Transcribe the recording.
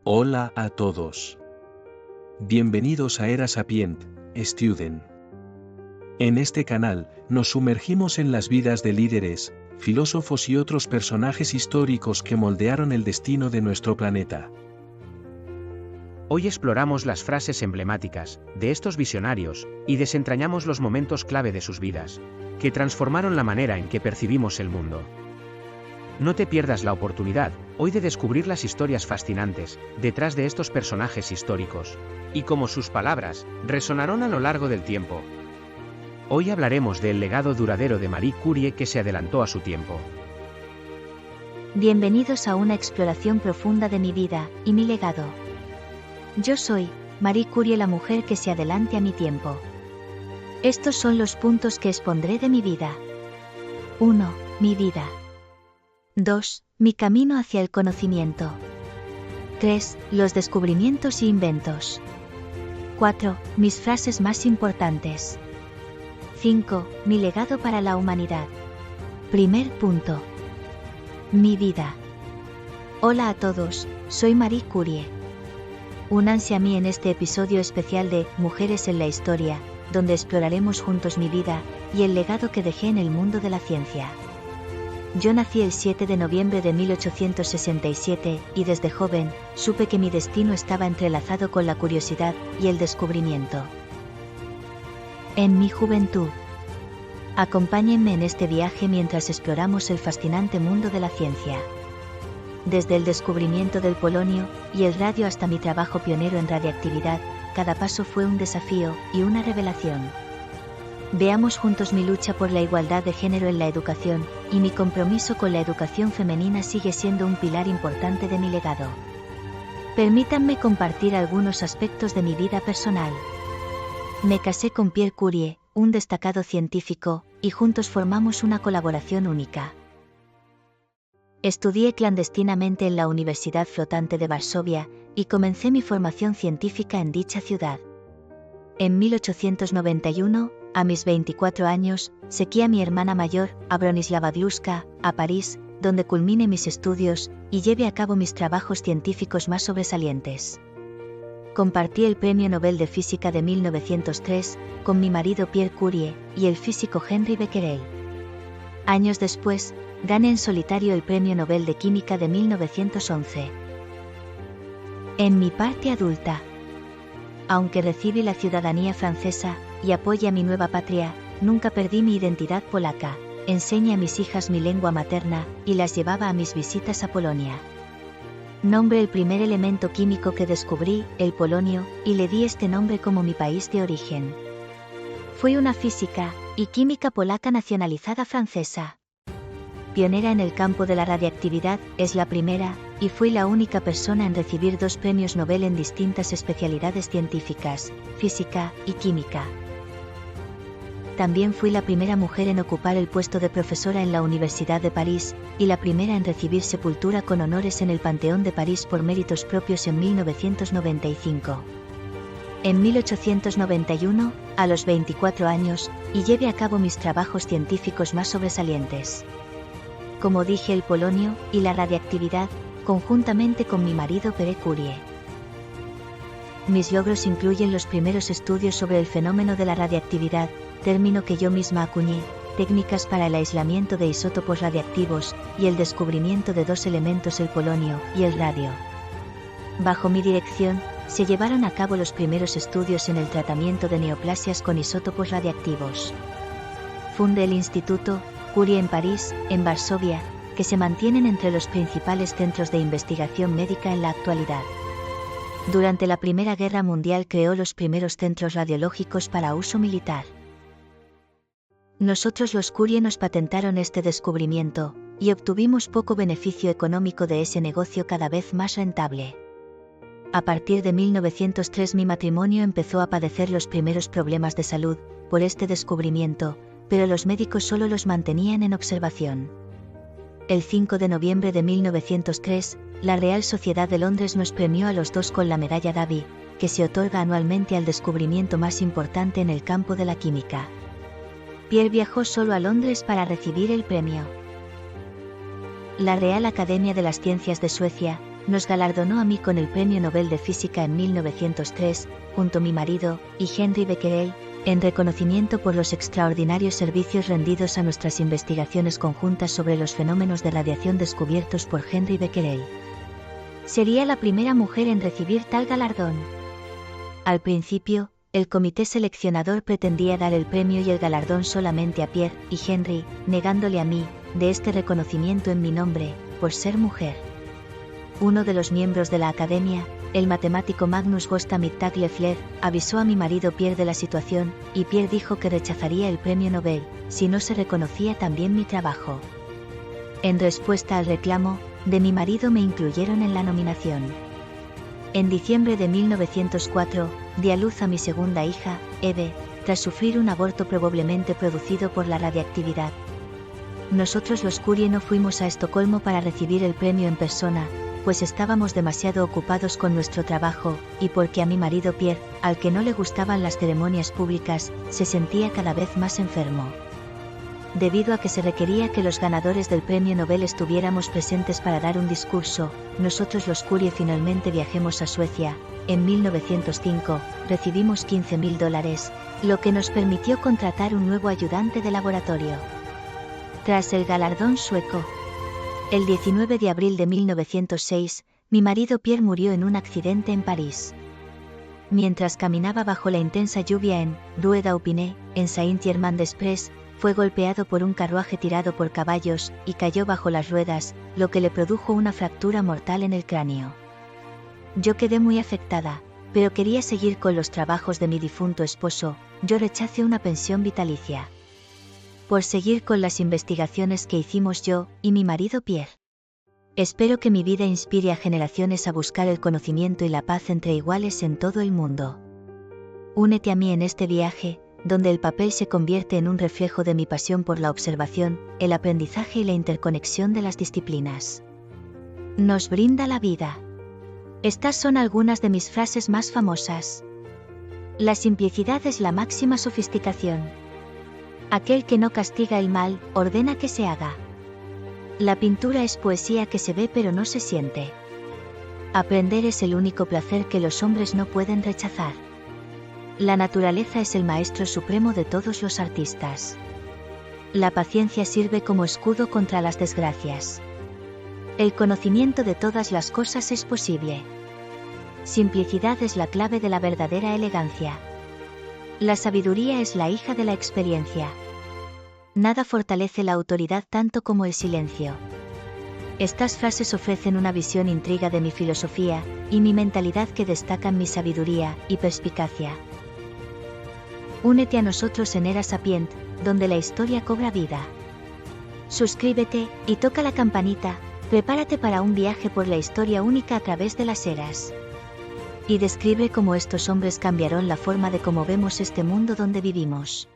Hola a todos. Bienvenidos a Era Sapient, Student. En este canal, nos sumergimos en las vidas de líderes, filósofos y otros personajes históricos que moldearon el destino de nuestro planeta. Hoy exploramos las frases emblemáticas de estos visionarios y desentrañamos los momentos clave de sus vidas, que transformaron la manera en que percibimos el mundo. No te pierdas la oportunidad, hoy, de descubrir las historias fascinantes detrás de estos personajes históricos, y cómo sus palabras resonaron a lo largo del tiempo. Hoy hablaremos del legado duradero de Marie Curie, que se adelantó a su tiempo. Bienvenidos a una exploración profunda de mi vida y mi legado. Yo soy Marie Curie, la mujer que se adelante a mi tiempo. Estos son los puntos que expondré de mi vida. 1. Mi vida. 2. Mi camino hacia el conocimiento. 3. Los descubrimientos y inventos. 4. Mis frases más importantes. 5. Mi legado para la humanidad. Primer punto. Mi vida. Hola a todos, soy Marie Curie. Únanse a mí en este episodio especial de Mujeres en la Historia, donde exploraremos juntos mi vida y el legado que dejé en el mundo de la ciencia. Yo nací el 7 de noviembre de 1867 y desde joven supe que mi destino estaba entrelazado con la curiosidad y el descubrimiento. En mi juventud. Acompáñenme en este viaje mientras exploramos el fascinante mundo de la ciencia. Desde el descubrimiento del polonio y el radio hasta mi trabajo pionero en radiactividad, cada paso fue un desafío y una revelación. Veamos juntos mi lucha por la igualdad de género en la educación, y mi compromiso con la educación femenina sigue siendo un pilar importante de mi legado. Permítanme compartir algunos aspectos de mi vida personal. Me casé con Pierre Curie, un destacado científico, y juntos formamos una colaboración única. Estudié clandestinamente en la Universidad Flotante de Varsovia, y comencé mi formación científica en dicha ciudad. En 1891, a mis 24 años, seguí a mi hermana mayor, a Bronislava Gluska, a París, donde culminé mis estudios y llevé a cabo mis trabajos científicos más sobresalientes. Compartí el Premio Nobel de Física de 1903 con mi marido Pierre Curie y el físico Henri Becquerel. Años después, gané en solitario el Premio Nobel de Química de 1911. En mi parte adulta. Aunque recibí la ciudadanía francesa y apoyé a mi nueva patria, nunca perdí mi identidad polaca. Enseñé a mis hijas mi lengua materna y las llevaba a mis visitas a Polonia. Nombré el primer elemento químico que descubrí, el polonio, y le di este nombre como mi país de origen. Fui una física y química polaca nacionalizada francesa. Pionera en el campo de la radiactividad, es la primera, y fui la única persona en recibir 2 premios Nobel en distintas especialidades científicas, física y química. También fui la primera mujer en ocupar el puesto de profesora en la Universidad de París, y la primera en recibir sepultura con honores en el Panteón de París por méritos propios en 1995. En 1891, a los 24 años, y llevé a cabo mis trabajos científicos más sobresalientes. Como dije, el polonio y la radiactividad, conjuntamente con mi marido Pierre Curie. Mis logros incluyen los primeros estudios sobre el fenómeno de la radiactividad, término que yo misma acuñé, técnicas para el aislamiento de isótopos radiactivos, y el descubrimiento de 2 elementos, el polonio y el radio. Bajo mi dirección, se llevaron a cabo los primeros estudios en el tratamiento de neoplasias con isótopos radiactivos. Fundé el Instituto Curie en París, en Varsovia, que se mantienen entre los principales centros de investigación médica en la actualidad. Durante la Primera Guerra Mundial creó los primeros centros radiológicos para uso militar. Nosotros los Curie nos patentaron este descubrimiento, y obtuvimos poco beneficio económico de ese negocio cada vez más rentable. A partir de 1903 mi matrimonio empezó a padecer los primeros problemas de salud por este descubrimiento, pero los médicos solo los mantenían en observación. El 5 de noviembre de 1903, la Real Sociedad de Londres nos premió a los 2 con la medalla Davy, que se otorga anualmente al descubrimiento más importante en el campo de la química. Pierre viajó solo a Londres para recibir el premio. La Real Academia de las Ciencias de Suecia nos galardonó a mí con el Premio Nobel de Física en 1903, junto a mi marido, y Henry Becquerel, en reconocimiento por los extraordinarios servicios rendidos a nuestras investigaciones conjuntas sobre los fenómenos de radiación descubiertos por Henry Becquerel. Sería la primera mujer en recibir tal galardón. Al principio, el comité seleccionador pretendía dar el premio y el galardón solamente a Pierre y Henry, negándole a mí, de este reconocimiento en mi nombre, por ser mujer. Uno de los miembros de la academia, el matemático Magnus Gosta-Mittag Leffler, avisó a mi marido Pierre de la situación, y Pierre dijo que rechazaría el premio Nobel, si no se reconocía también mi trabajo. En respuesta al reclamo, de mi marido me incluyeron en la nominación. En diciembre de 1904, di a luz a mi segunda hija, Eve, tras sufrir un aborto probablemente producido por la radiactividad. Nosotros los Curie no fuimos a Estocolmo para recibir el premio en persona, pues estábamos demasiado ocupados con nuestro trabajo, y porque a mi marido Pierre, al que no le gustaban las ceremonias públicas, se sentía cada vez más enfermo. Debido a que se requería que los ganadores del premio Nobel estuviéramos presentes para dar un discurso, nosotros los Curie finalmente viajemos a Suecia. En 1905, recibimos $15.000, lo que nos permitió contratar un nuevo ayudante de laboratorio. Tras el galardón sueco, el 19 de abril de 1906, mi marido Pierre murió en un accidente en París. Mientras caminaba bajo la intensa lluvia en Rue d'Aupinet, en Saint-Germain-des-Prés, fue golpeado por un carruaje tirado por caballos, y cayó bajo las ruedas, lo que le produjo una fractura mortal en el cráneo. Yo quedé muy afectada, pero quería seguir con los trabajos de mi difunto esposo. Yo rechacé una pensión vitalicia por seguir con las investigaciones que hicimos yo y mi marido Pierre. Espero que mi vida inspire a generaciones a buscar el conocimiento y la paz entre iguales en todo el mundo. Únete a mí en este viaje, donde el papel se convierte en un reflejo de mi pasión por la observación, el aprendizaje y la interconexión de las disciplinas. Nos brinda la vida. Estas son algunas de mis frases más famosas. La simplicidad es la máxima sofisticación. Aquel que no castiga el mal, ordena que se haga. La pintura es poesía que se ve pero no se siente. Aprender es el único placer que los hombres no pueden rechazar. La naturaleza es el maestro supremo de todos los artistas. La paciencia sirve como escudo contra las desgracias. El conocimiento de todas las cosas es posible. Simplicidad es la clave de la verdadera elegancia. La sabiduría es la hija de la experiencia. Nada fortalece la autoridad tanto como el silencio. Estas frases ofrecen una visión intriga de mi filosofía y mi mentalidad que destacan mi sabiduría y perspicacia. Únete a nosotros en Era Sapient, donde la historia cobra vida. Suscríbete y toca la campanita. Prepárate para un viaje por la historia única a través de las eras. Y describe cómo estos hombres cambiaron la forma de cómo vemos este mundo donde vivimos.